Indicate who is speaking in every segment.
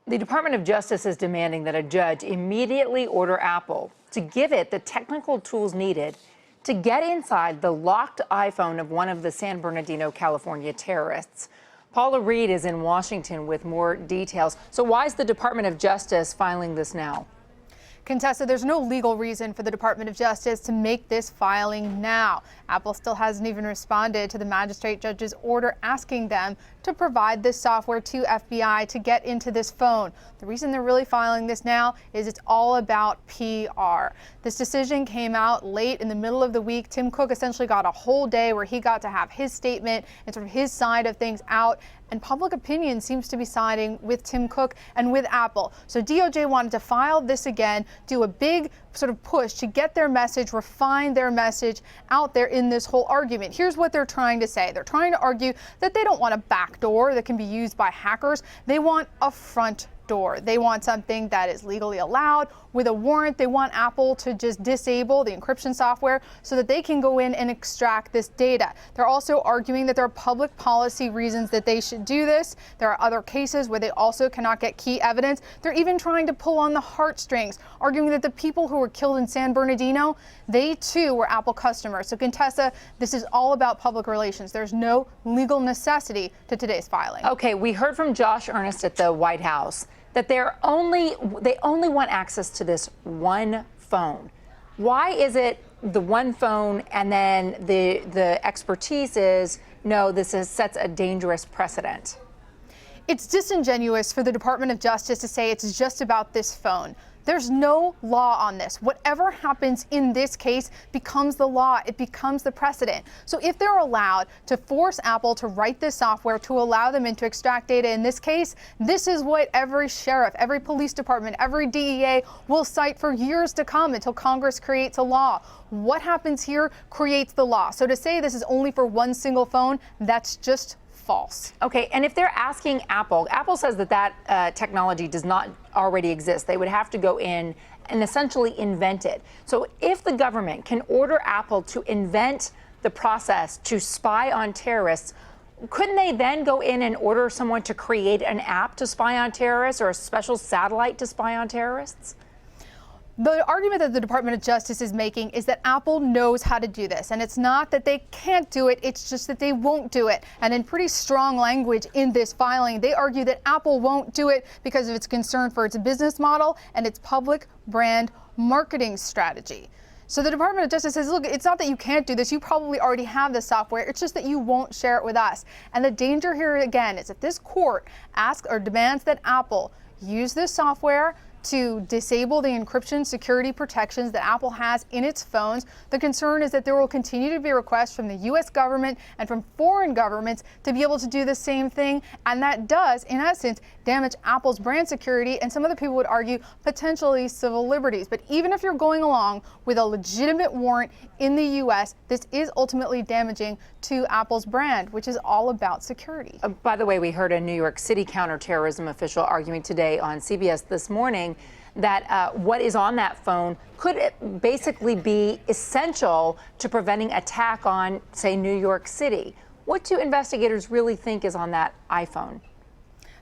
Speaker 1: The Department of Justice is demanding that a judge immediately order Apple to give it the technical tools needed to get inside the locked iPhone of one of the San Bernardino, California terrorists. Paula Reid is in Washington with more details. So why is the Department of Justice filing this now?
Speaker 2: Contessa, there's no legal reason for the Department of Justice to make this filing now. Apple still hasn't even responded to the magistrate judge's order asking them to provide this software to FBI to get into this phone. The reason they're really filing this now is it's all about PR. This decision came out late in the middle of the week. Tim Cook essentially got a whole day where he got to have his statement and sort of his side of things out. And public opinion seems to be siding with Tim Cook and with Apple. So DOJ wanted to file this again, do a big sort of push to get their message, refine their message out there in this whole argument. Here's what they're trying to say. They're trying to argue that they don't want a backdoor that can be used by hackers. They want a front door. They want something that is legally allowed with a warrant. They want Apple to just disable the encryption software so that they can go in and extract this data. They're also arguing that there are public policy reasons that they should do this. There are other cases where they also cannot get key evidence. They're even trying to pull on the heartstrings, arguing that the people who were killed in San Bernardino, they too were Apple customers. So Contessa, this is all about public relations. There's no legal necessity to today's filing.
Speaker 1: Okay, we heard from Josh Earnest at the White House that they only want access to this one phone. Why is it the one phone and then the expertise is, no, sets a dangerous precedent?
Speaker 2: It's disingenuous for the Department of Justice to say it's just about this phone. There's no law on this. Whatever happens in this case becomes the law. It becomes the precedent. So if they're allowed to force Apple to write this software to allow them to extract data in this case, this is what every sheriff, every police department, every DEA will cite for years to come until Congress creates a law. What happens here creates the law. So to say this is only for one single phone, that's just false.
Speaker 1: Okay, and if they're asking Apple says that technology does not already exist. They would have to go in and essentially invent it. So if the government can order Apple to invent the process to spy on terrorists, couldn't they then go in and order someone to create an app to spy on terrorists or a special satellite to spy on terrorists?
Speaker 2: The argument that the Department of Justice is making is that Apple knows how to do this. And it's not that they can't do it, it's just that they won't do it. And in pretty strong language in this filing, they argue that Apple won't do it because of its concern for its business model and its public brand marketing strategy. So the Department of Justice says, look, it's not that you can't do this. You probably already have the software. It's just that you won't share it with us. And the danger here, again, is if this court asks or demands that Apple use this software to disable the encryption security protections that Apple has in its phones, the concern is that there will continue to be requests from the U.S. government and from foreign governments to be able to do the same thing. And that does, in essence, damage Apple's brand security and some other people would argue potentially civil liberties. But even if you're going along with a legitimate warrant in the U.S., this is ultimately damaging to Apple's brand, which is all about security.
Speaker 1: By the way, we heard a New York City counterterrorism official arguing today on CBS this morning that what is on that phone could basically be essential to preventing attack on, say, New York City. What do investigators really think is on that iPhone?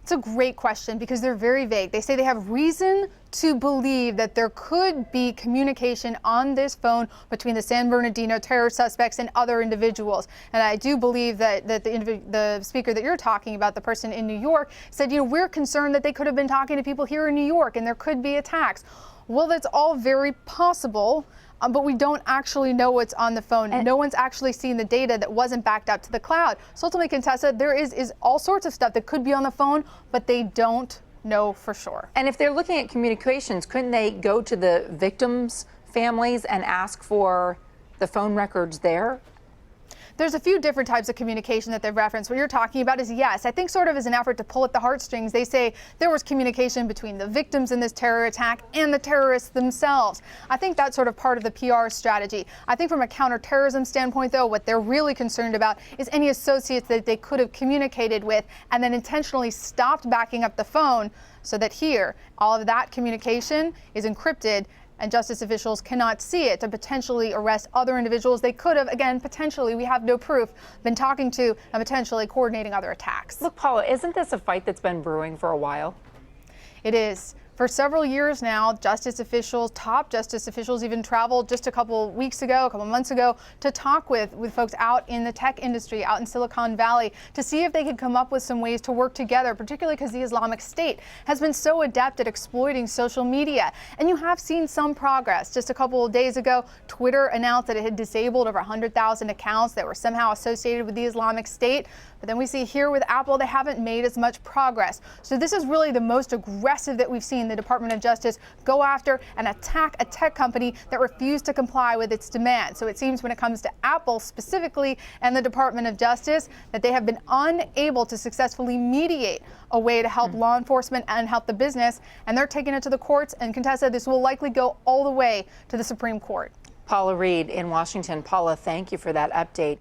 Speaker 2: It's a great question because they're very vague. They say they have reason to believe that there could be communication on this phone between the San Bernardino terror suspects and other individuals. And I do believe that the speaker that you're talking about, the person in New York, said, we're concerned that they could have been talking to people here in New York and there could be attacks. Well, that's all very possible. But we don't actually know what's on the phone. And no one's actually seen the data that wasn't backed up to the cloud. So ultimately, Contessa, there is all sorts of stuff that could be on the phone, but they don't know for sure.
Speaker 1: And if they're looking at communications, couldn't they go to the victims' families and ask for the phone records there?
Speaker 2: There's a few different types of communication that they've referenced. What you're talking about is, yes, I think sort of as an effort to pull at the heartstrings, they say there was communication between the victims in this terror attack and the terrorists themselves. I think that's sort of part of the PR strategy. I think from a counterterrorism standpoint, though, what they're really concerned about is any associates that they could have communicated with and then intentionally stopped backing up the phone so that here, all of that communication is encrypted and justice officials cannot see it to potentially arrest other individuals they could have, again, potentially, we have no proof, been talking to and potentially coordinating other attacks.
Speaker 1: Look, Paula, isn't this a fight that's been brewing for a while?
Speaker 2: It is. For several years now, justice officials, top justice officials, even traveled just a couple months ago, to talk with folks out in the tech industry, out in Silicon Valley, to see if they could come up with some ways to work together, particularly because the Islamic State has been so adept at exploiting social media. And you have seen some progress. Just a couple of days ago, Twitter announced that it had disabled over 100,000 accounts that were somehow associated with the Islamic State. But then we see here with Apple, they haven't made as much progress. So this is really the most aggressive that we've seen the Department of Justice go after and attack a tech company that refused to comply with its demands. So it seems when it comes to Apple specifically and the Department of Justice that they have been unable to successfully mediate a way to help law enforcement and help the business. And they're taking it to the courts. And Contessa, this will likely go all the way to the Supreme Court.
Speaker 1: Paula Reid in Washington. Paula, thank you for that update.